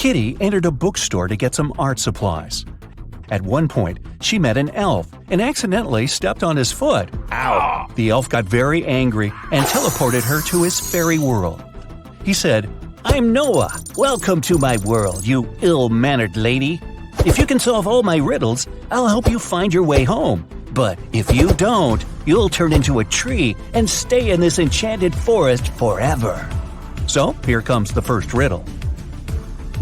Kitty entered a bookstore to get some art supplies. At one point, she met an elf and accidentally stepped on his foot. Ow! The elf got very angry and teleported her to his fairy world. He said, "I'm Noah. Welcome to my world, you ill-mannered lady. If you can solve all my riddles, I'll help you find your way home. But if you don't, you'll turn into a tree and stay in this enchanted forest forever." So here comes the first riddle.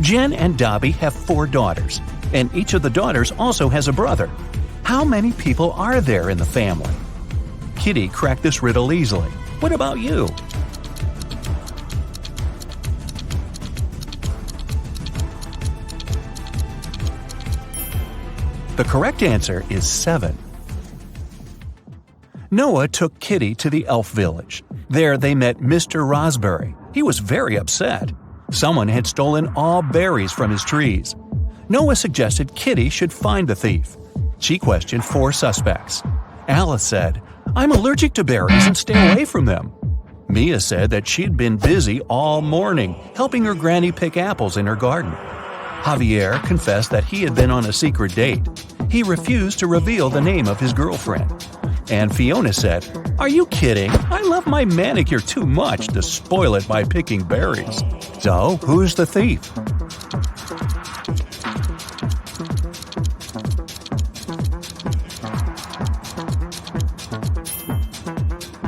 Jen and Dobby have 4 daughters, and each of the daughters also has a brother. How many people are there in the family? Kitty cracked this riddle easily. What about you? The correct answer is 7. Noah took Kitty to the elf village. There they met Mr. Raspberry. He was very upset. Someone had stolen all berries from his trees. Noah suggested Kitty should find the thief. She questioned 4 suspects. Alice said, "I'm allergic to berries and stay away from them." Mia said that she'd been busy all morning helping her granny pick apples in her garden. Javier confessed that he had been on a secret date. He refused to reveal the name of his girlfriend. And Fiona said, "Are you kidding? I love my manicure too much to spoil it by picking berries." So, who's the thief?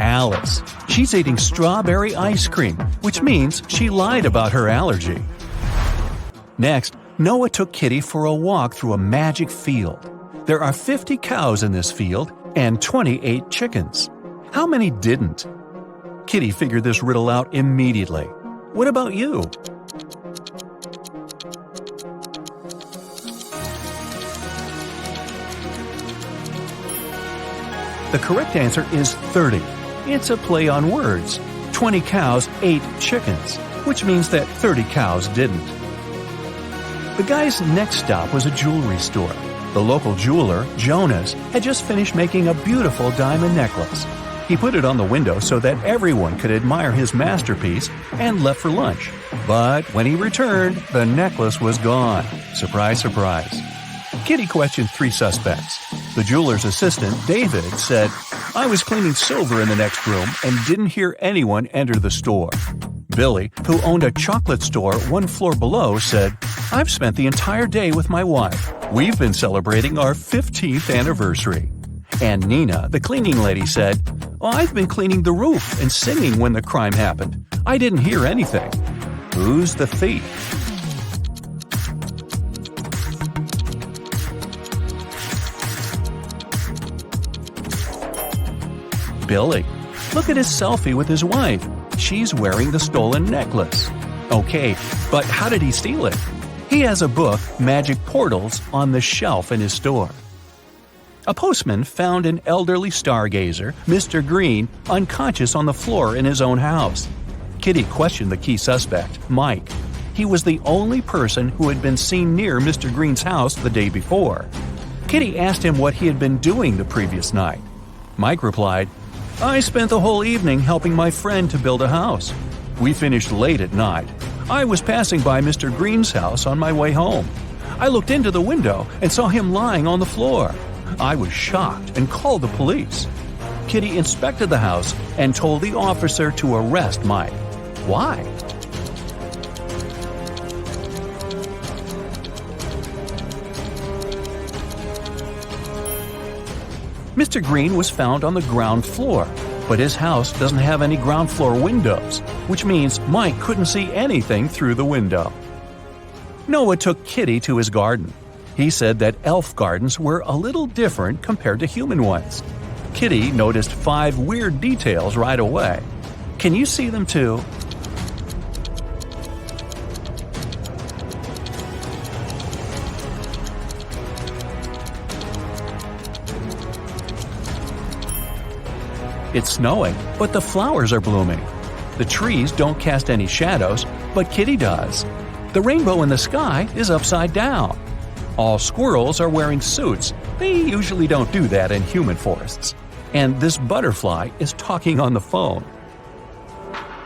Alice. She's eating strawberry ice cream, which means she lied about her allergy. Next, Noah took Kitty for a walk through a magic field. There are 50 cows in this field and 28 chickens. How many didn't? Kitty figured this riddle out immediately. What about you? The correct answer is 30. It's a play on words. 20 cows ate chickens, which means that 30 cows didn't. The guy's next stop was a jewelry store. The local jeweler, Jonas, had just finished making a beautiful diamond necklace. He put it on the window so that everyone could admire his masterpiece and left for lunch. But when he returned, the necklace was gone. Surprise, surprise. Kitty questioned 3 suspects. The jeweler's assistant, David, said, "I was cleaning silver in the next room and didn't hear anyone enter the store." Billy, who owned a chocolate store 1 floor below, said, "I've spent the entire day with my wife. We've been celebrating our 15th anniversary." And Nina, the cleaning lady, said, "I've been cleaning the roof and singing when the crime happened. I didn't hear anything." Who's the thief? Billy. Look at his selfie with his wife. She's wearing the stolen necklace. Okay, but how did he steal it? He has a book, Magic Portals, on the shelf in his store. A postman found an elderly stargazer, Mr. Green, unconscious on the floor in his own house. Kitty questioned the key suspect, Mike. He was the only person who had been seen near Mr. Green's house the day before. Kitty asked him what he had been doing the previous night. Mike replied, "I spent the whole evening helping my friend to build a house. We finished late at night. I was passing by Mr. Green's house on my way home. I looked into the window and saw him lying on the floor. I was shocked and called the police." Kitty inspected the house and told the officer to arrest Mike. Why? Mr. Green was found on the ground floor, but his house doesn't have any ground floor windows, which means Mike couldn't see anything through the window. Noah took Kitty to his garden. He said that elf gardens were a little different compared to human ones. Kitty noticed 5 weird details right away. Can you see them too? It's snowing, but the flowers are blooming. The trees don't cast any shadows, but Kitty does. The rainbow in the sky is upside down. All squirrels are wearing suits. They usually don't do that in human forests. And this butterfly is talking on the phone.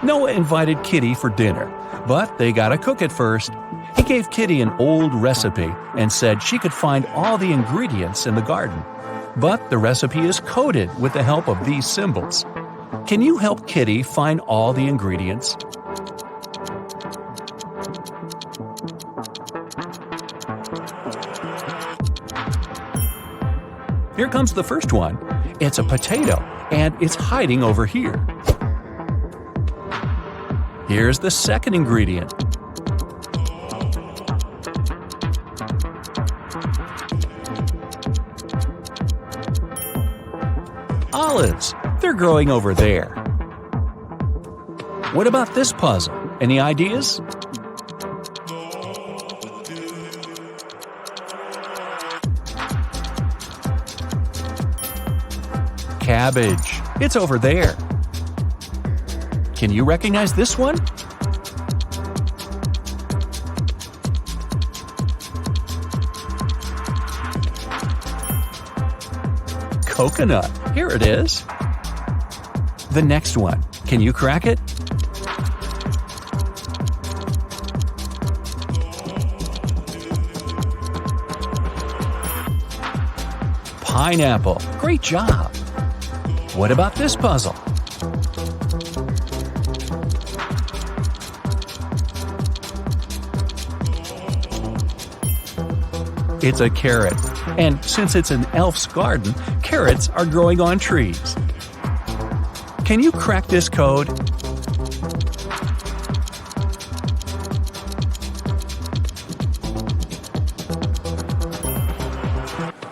Noah invited Kitty for dinner, but they gotta cook it first. He gave Kitty an old recipe and said she could find all the ingredients in the garden. But the recipe is coded with the help of these symbols. Can you help Kitty find all the ingredients? Here comes the first one. It's a potato, and it's hiding over here. Here's the second ingredient. Olives. They're growing over there. What about this puzzle? Any ideas? Cabbage. It's over there. Can you recognize this one? Coconut. Here it is. The next one. Can you crack it? Pineapple. Great job. What about this puzzle? It's a carrot. And since it's an elf's garden, carrots are growing on trees. Can you crack this code?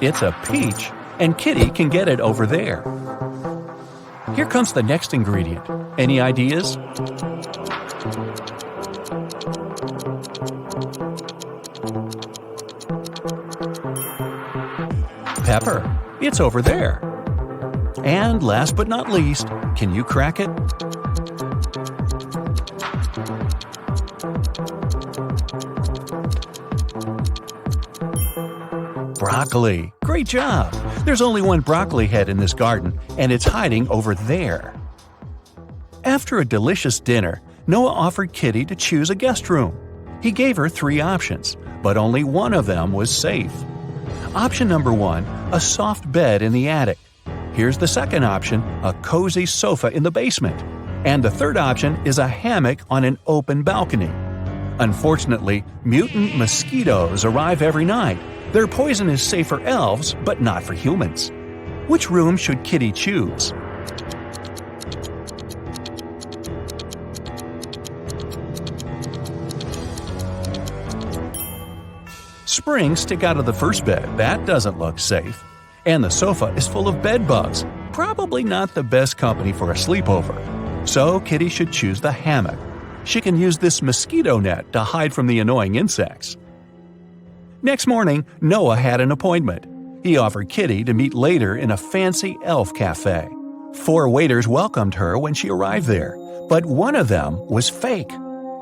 It's a peach, and Kitty can get it over there. Here comes the next ingredient. Any ideas? Pepper. It's over there. And last but not least, can you crack it? Broccoli. Great job! There's only one broccoli head in this garden, and it's hiding over there. After a delicious dinner, Noah offered Kitty to choose a guest room. He gave her 3 options, but only one of them was safe. Option number 1, a soft bed in the attic. Here's the second option, a cozy sofa in the basement. And the third option is a hammock on an open balcony. Unfortunately, mutant mosquitoes arrive every night. Their poison is safe for elves, but not for humans. Which room should Kitty choose? Springs stick out of the first bed. That doesn't look safe. And the sofa is full of bed bugs. Probably not the best company for a sleepover. So Kitty should choose the hammock. She can use this mosquito net to hide from the annoying insects. Next morning, Noah had an appointment. He offered Kitty to meet later in a fancy elf cafe. 4 waiters welcomed her when she arrived there, but one of them was fake.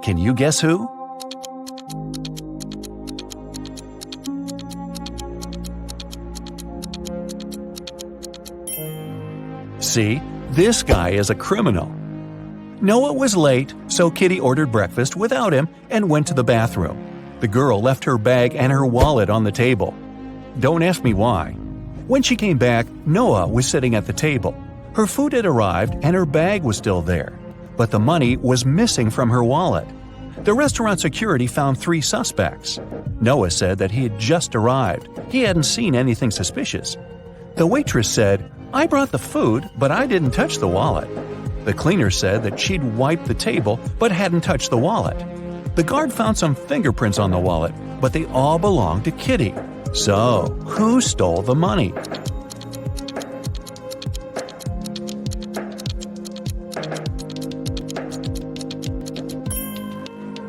Can you guess who? See, this guy is a criminal. Noah was late, so Kitty ordered breakfast without him and went to the bathroom. The girl left her bag and her wallet on the table. Don't ask me why. When she came back, Noah was sitting at the table. Her food had arrived and her bag was still there, but the money was missing from her wallet. The restaurant security found 3 suspects. Noah said that he had just arrived. He hadn't seen anything suspicious. The waitress said, "I brought the food, but I didn't touch the wallet." The cleaner said that she'd wiped the table but hadn't touched the wallet. The guard found some fingerprints on the wallet, but they all belonged to Kitty. So, who stole the money?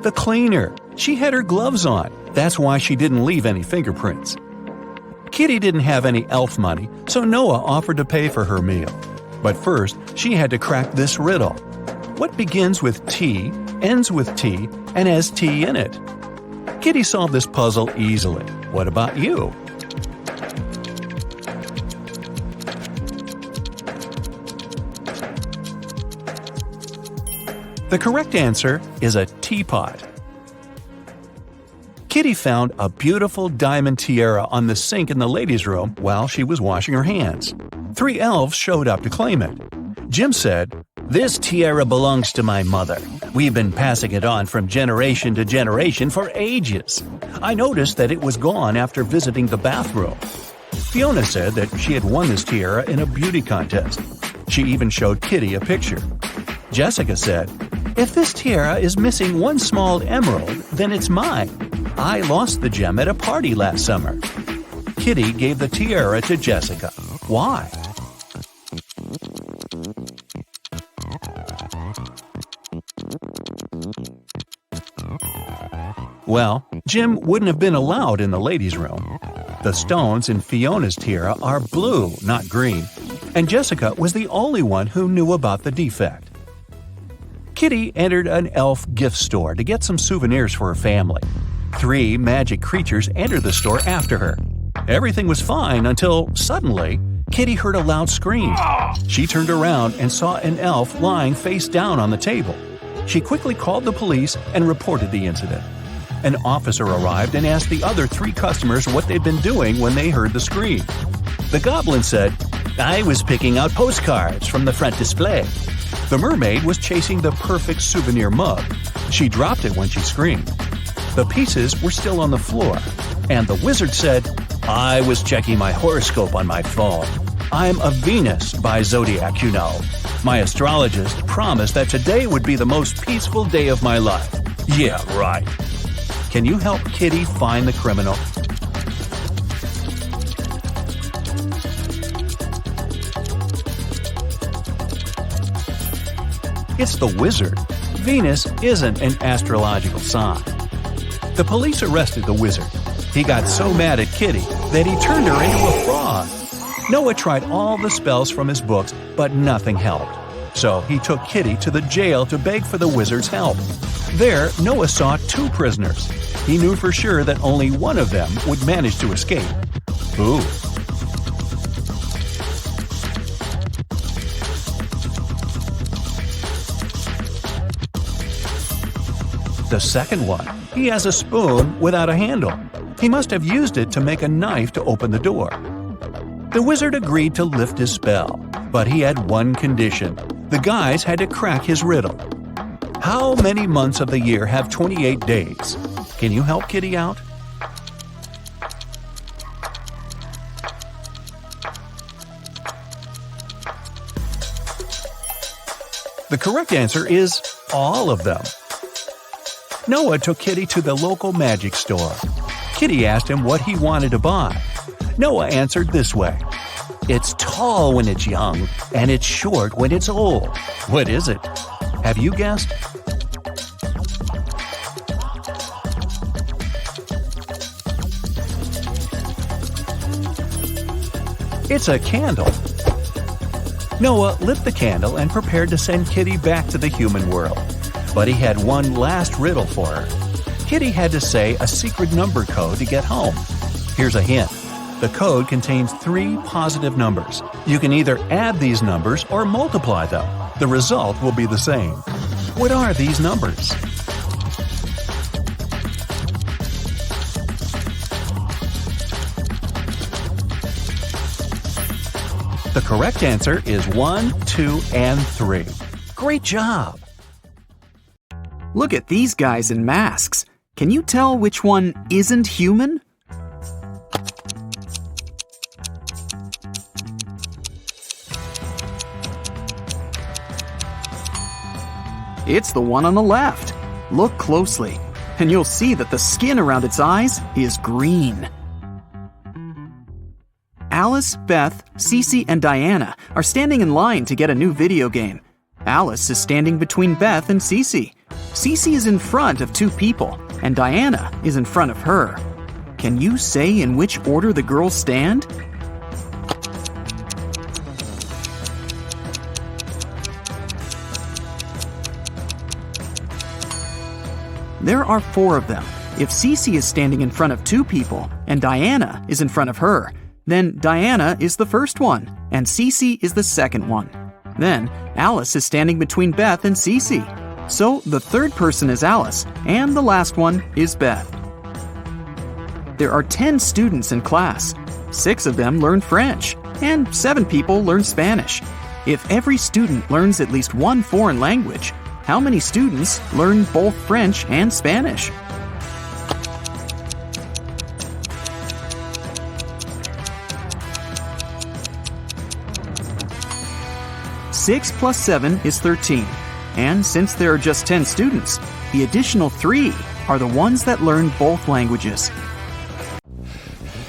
The cleaner. She had her gloves on. That's why she didn't leave any fingerprints. Kitty didn't have any elf money, so Noah offered to pay for her meal. But first, she had to crack this riddle. What begins with T, ends with T, and has T in it? Kitty solved this puzzle easily. What about you? The correct answer is a teapot. Kitty found a beautiful diamond tiara on the sink in the ladies' room while she was washing her hands. 3 elves showed up to claim it. Jim said, "This tiara belongs to my mother. We've been passing it on from generation to generation for ages. I noticed that it was gone after visiting the bathroom." Fiona said that she had won this tiara in a beauty contest. She even showed Kitty a picture. Jessica said, "If this tiara is missing one small emerald, then it's mine. I lost the gem at a party last summer." Kitty gave the tiara to Jessica. Why? Well, Jim wouldn't have been allowed in the ladies' room. The stones in Fiona's tiara are blue, not green, and Jessica was the only one who knew about the defect. Kitty entered an elf gift store to get some souvenirs for her family. 3 magic creatures entered the store after her. Everything was fine until, suddenly, Kitty heard a loud scream. She turned around and saw an elf lying face down on the table. She quickly called the police and reported the incident. An officer arrived and asked the other 3 customers what they'd been doing when they heard the scream. The goblin said, "I was picking out postcards from the front display." The mermaid was chasing the perfect souvenir mug. She dropped it when she screamed. The pieces were still on the floor, and the wizard said, "I was checking my horoscope on my phone. I'm a Venus by zodiac, you know. My astrologist promised that today would be the most peaceful day of my life." Yeah, right. Can you help Kitty find the criminal? It's the wizard. Venus isn't an astrological sign. The police arrested the wizard. He got so mad at Kitty that he turned her into a frog. Noah tried all the spells from his books, but nothing helped. So he took Kitty to the jail to beg for the wizard's help. There, Noah saw 2 prisoners. He knew for sure that only one of them would manage to escape. Ooh. The second one, he has a spoon without a handle. He must have used it to make a knife to open the door. The wizard agreed to lift his spell, but he had one condition. The guys had to crack his riddle. How many months of the year have 28 days? Can you help Kitty out? The correct answer is all of them. Noah took Kitty to the local magic store. Kitty asked him what he wanted to buy. Noah answered this way. "It's tall when it's young, and it's short when it's old." What is it? Have you guessed? It's a candle. Noah lit the candle and prepared to send Kitty back to the human world. But he had one last riddle for her. Kitty had to say a secret number code to get home. Here's a hint. The code contains 3 positive numbers. You can either add these numbers or multiply them. The result will be the same. What are these numbers? The correct answer is 1, 2, and 3. Great job! Look at these guys in masks. Can you tell which one isn't human? It's the one on the left. Look closely, and you'll see that the skin around its eyes is green. Alice, Beth, Cece, and Diana are standing in line to get a new video game. Alice is standing between Beth and Cece. Cece is in front of 2 people, and Diana is in front of her. Can you say in which order the girls stand? There are 4 of them. If Cece is standing in front of 2 people, and Diana is in front of her, then Diana is the first one, and Cece is the second one. Then, Alice is standing between Beth and Cece. So, the third person is Alice, and the last one is Beth. There are 10 students in class. 6 of them learn French, and 7 people learn Spanish. If every student learns at least one foreign language, how many students learn both French and Spanish? Six plus 7 is 13. And since there are just 10 students, the additional 3 are the ones that learn both languages.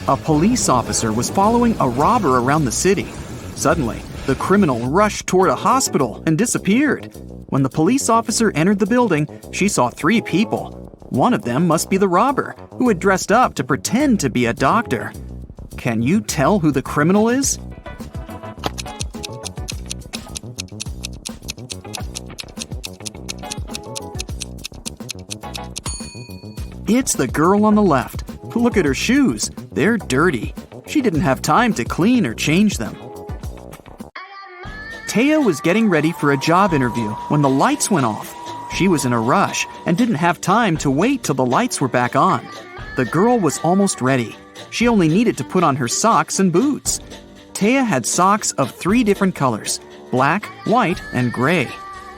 A police officer was following a robber around the city. Suddenly, the criminal rushed toward a hospital and disappeared. When the police officer entered the building, she saw 3 people. One of them must be the robber, who had dressed up to pretend to be a doctor. Can you tell who the criminal is? It's the girl on the left. Look at her shoes. They're dirty. She didn't have time to clean or change them. Taya was getting ready for a job interview when the lights went off. She was in a rush and didn't have time to wait till the lights were back on. The girl was almost ready. She only needed to put on her socks and boots. Taya had socks of 3 different colors: black, white, and gray.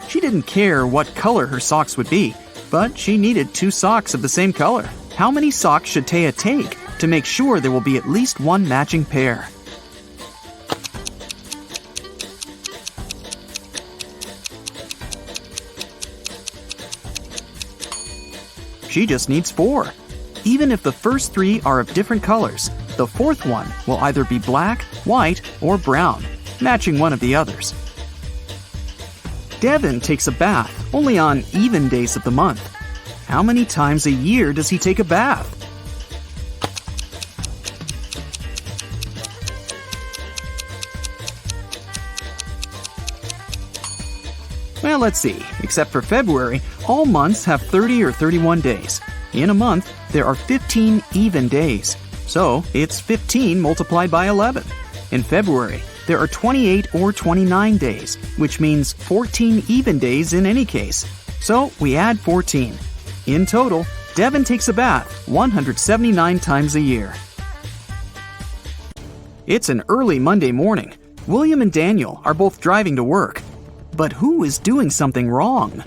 She didn't care what color her socks would be, but she needed 2 socks of the same color. How many socks should Taya take to make sure there will be at least one matching pair? She just needs 4. Even if the first 3 are of different colors, the 4th one will either be black, white, or brown, matching one of the others. Devin takes a bath only on even days of the month. How many times a year does he take a bath? Well, let's see. Except for February, all months have 30 or 31 days. In a month, there are 15 even days. So, it's 15 multiplied by 11. In February, there are 28 or 29 days, which means 14 even days in any case. So, we add 14. In total, Devin takes a bath 179 times a year. It's an early Monday morning. William and Daniel are both driving to work. But who is doing something wrong?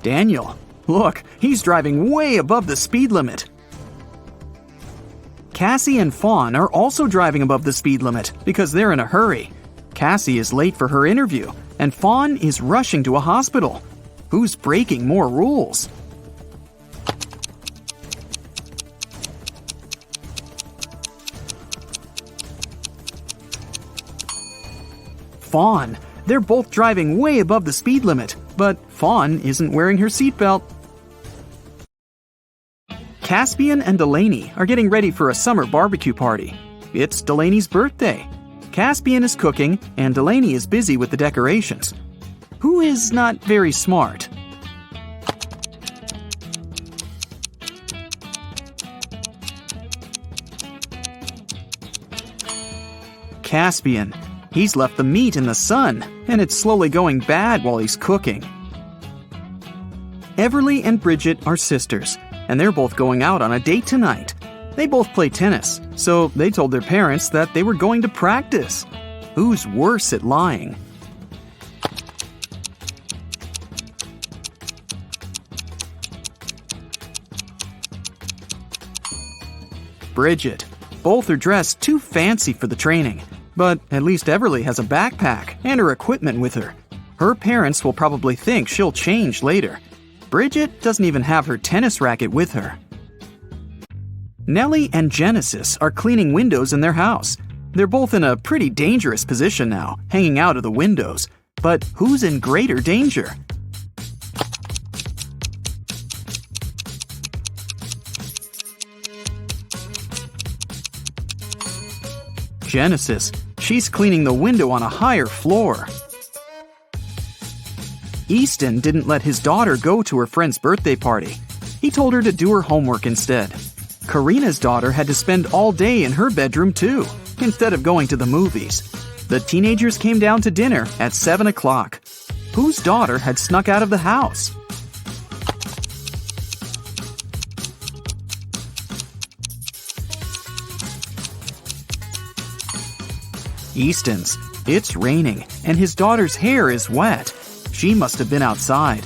Daniel, look, he's driving way above the speed limit. Cassie and Fawn are also driving above the speed limit because they're in a hurry. Cassie is late for her interview, and Fawn is rushing to a hospital. Who's breaking more rules? Fawn. They're both driving way above the speed limit, but Fawn isn't wearing her seatbelt. Caspian and Delaney are getting ready for a summer barbecue party. It's Delaney's birthday. Caspian is cooking, and Delaney is busy with the decorations. Who is not very smart? Caspian. He's left the meat in the sun, and it's slowly going bad while he's cooking. Everly and Bridget are sisters, and they're both going out on a date tonight. They both play tennis, so they told their parents that they were going to practice. Who's worse at lying? Bridget. Both are dressed too fancy for the training. But at least Everly has a backpack and her equipment with her. Her parents will probably think she'll change later. Bridget doesn't even have her tennis racket with her. Nellie and Genesis are cleaning windows in their house. They're both in a pretty dangerous position now, hanging out of the windows. But who's in greater danger? Genesis. She's cleaning the window on a higher floor. Easton didn't let his daughter go to her friend's birthday party. He told her to do her homework instead. Karina's daughter had to spend all day in her bedroom too, instead of going to the movies. The teenagers came down to dinner at 7 o'clock. Whose daughter had snuck out of the house? Easton's. It's raining, and his daughter's hair is wet. She must have been outside.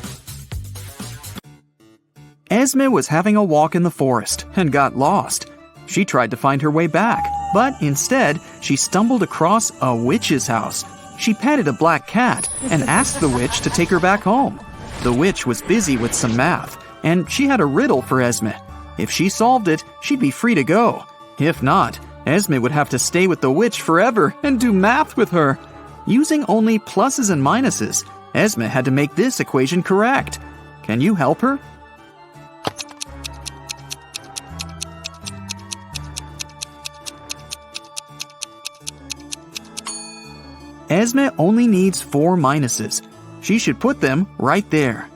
Esme was having a walk in the forest and got lost. She tried to find her way back, but instead, she stumbled across a witch's house. She petted a black cat and asked the witch to take her back home. The witch was busy with some math, and she had a riddle for Esme. If she solved it, she'd be free to go. If not, Esme would have to stay with the witch forever and do math with her. Using only pluses and minuses, Esme had to make this equation correct. Can you help her? Esme only needs 4 minuses. She should put them right there.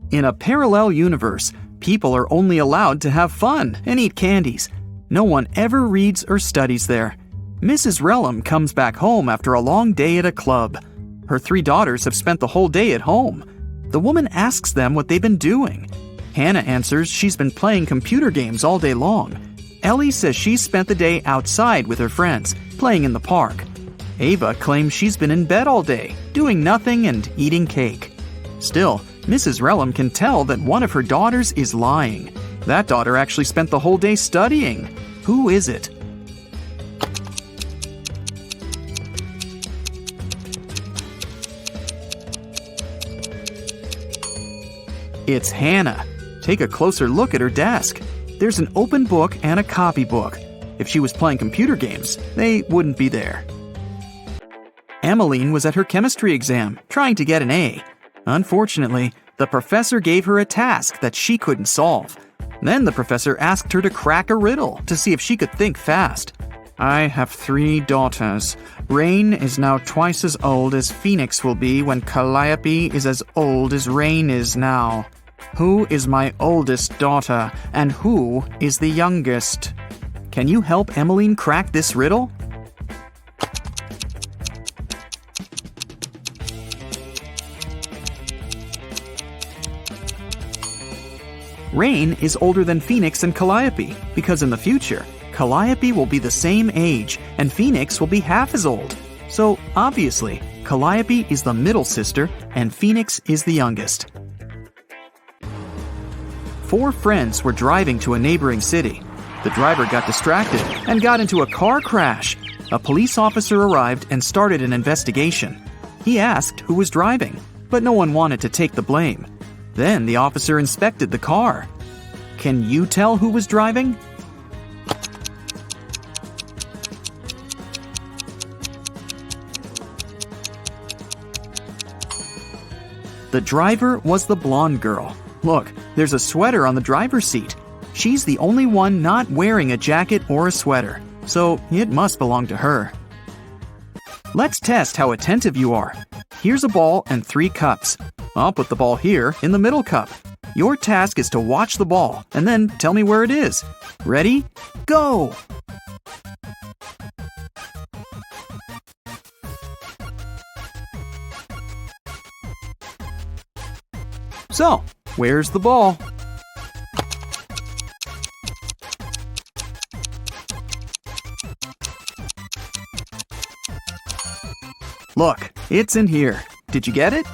In a parallel universe, people are only allowed to have fun and eat candies. No one ever reads or studies there. Mrs. Relham comes back home after a long day at a club. Her 3 daughters have spent the whole day at home. The woman asks them what they've been doing. Hannah answers she's been playing computer games all day long. Ellie says she's spent the day outside with her friends, playing in the park. Ava claims she's been in bed all day, doing nothing and eating cake. Still, Mrs. Relham can tell that one of her daughters is lying. That daughter actually spent the whole day studying. Who is it? It's Hannah. Take a closer look at her desk. There's an open book and a copybook. If she was playing computer games, they wouldn't be there. Emmeline was at her chemistry exam, trying to get an A. Unfortunately, the professor gave her a task that she couldn't solve. Then the professor asked her to crack a riddle to see if she could think fast. I have 3 daughters. Rain is now twice as old as Phoenix will be when Calliope is as old as Rain is now. Who is my oldest daughter, and who is the youngest? Can you help Emmeline crack this riddle? Rain is older than Phoenix and Calliope, because in the future, Calliope will be the same age, and Phoenix will be half as old. So, obviously, Calliope is the middle sister, and Phoenix is the youngest. 4 friends were driving to a neighboring city. The driver got distracted and got into a car crash. A police officer arrived and started an investigation. He asked who was driving, but no one wanted to take the blame. Then the officer inspected the car. Can you tell who was driving? The driver was the blonde girl. Look, there's a sweater on the driver's seat. She's the only one not wearing a jacket or a sweater, so it must belong to her. Let's test how attentive you are. Here's a ball and 3 cups. I'll put the ball here in the middle cup. Your task is to watch the ball and then tell me where it is. Ready? Go! So, where's the ball? Look, it's in here. Did you get it?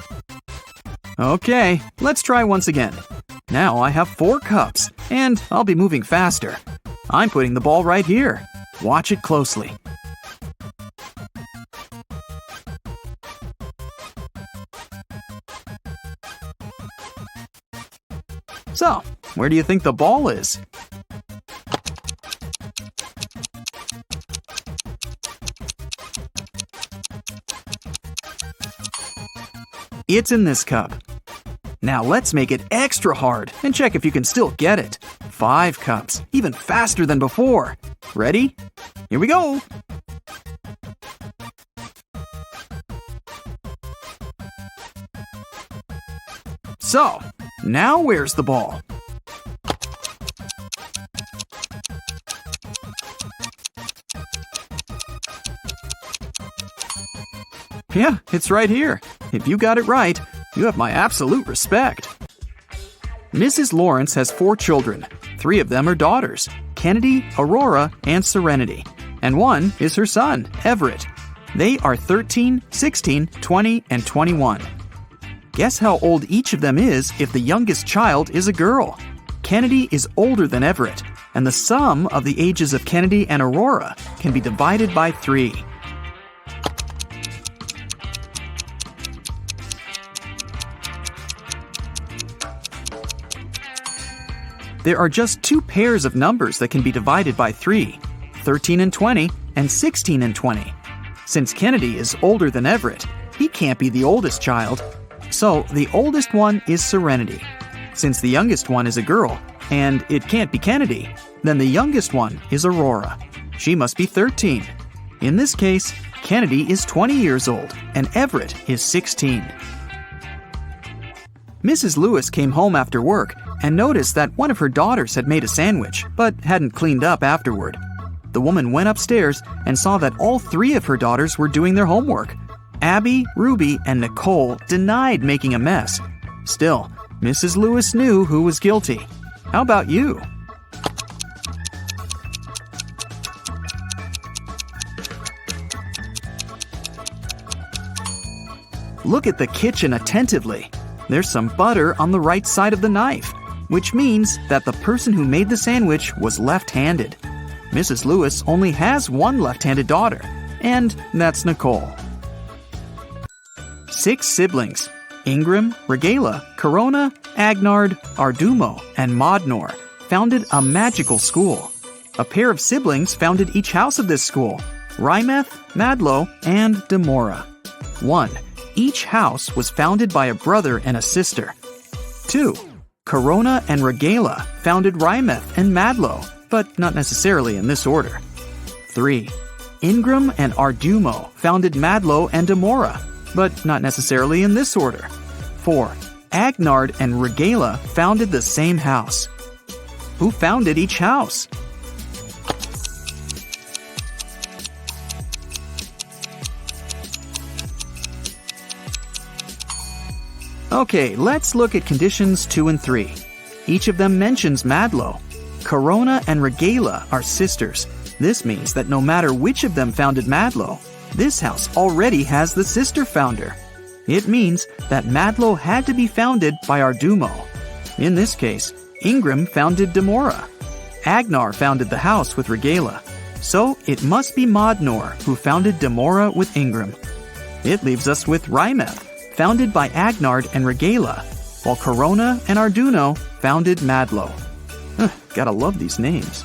Okay, let's try once again. Now I have 4 cups, and I'll be moving faster. I'm putting the ball right here. Watch it closely. So, where do you think the ball is? It's in this cup. Now let's make it extra hard and check if you can still get it. 5 cups, even faster than before. Ready? Here we go! So, now where's the ball? Yeah, it's right here. If you got it right, you have my absolute respect. Mrs. Lawrence has 4 children. 3 of them are daughters, Kennedy, Aurora, and Serenity. And 1 is her son, Everett. They are 13, 16, 20, and 21. Guess how old each of them is if the youngest child is a girl. Kennedy is older than Everett, and the sum of the ages of Kennedy and Aurora can be divided by 3. There are just 2 pairs of numbers that can be divided by 3, 13 and 20, and 16 and 20. Since Kennedy is older than Everett, he can't be the oldest child. So the oldest one is Serenity. Since the youngest one is a girl, and it can't be Kennedy, then the youngest one is Aurora. She must be 13. In this case, Kennedy is 20 years old, and Everett is 16. Mrs. Lewis came home after work and noticed that one of her daughters had made a sandwich, but hadn't cleaned up afterward. The woman went upstairs and saw that all 3 of her daughters were doing their homework. Abby, Ruby, and Nicole denied making a mess. Still, Mrs. Lewis knew who was guilty. How about you? Look at the kitchen attentively. There's some butter on the right side of the knife, which means that the person who made the sandwich was left-handed. Mrs. Lewis only has 1 left-handed daughter, and that's Nicole. 6 siblings, Ingram, Regala, Corona, Agnard, Ardumo, and Modnor, founded a magical school. A pair of siblings founded each house of this school, Rymeth, Madlo, and Demora. 1. Each house was founded by a brother and a sister. 2. Corona and Regala founded Rymeth and Madlo, but not necessarily in this order. 3. Ingram and Ardumo founded Madlo and Demora, but not necessarily in this order. 4. Agnard and Regala founded the same house. Who founded each house? Okay, let's look at conditions 2 and 3. Each of them mentions Madlo. Corona and Regala are sisters. This means that no matter which of them founded Madlo, this house already has the sister founder. It means that Madlo had to be founded by Ardumo. In this case, Ingram founded Demora. Agnar founded the house with Regala. So it must be Modnor who founded Demora with Ingram. It leaves us with Rymeth, founded by Agnard and Regala, while Corona and Arduino founded Madlo. Gotta love these names.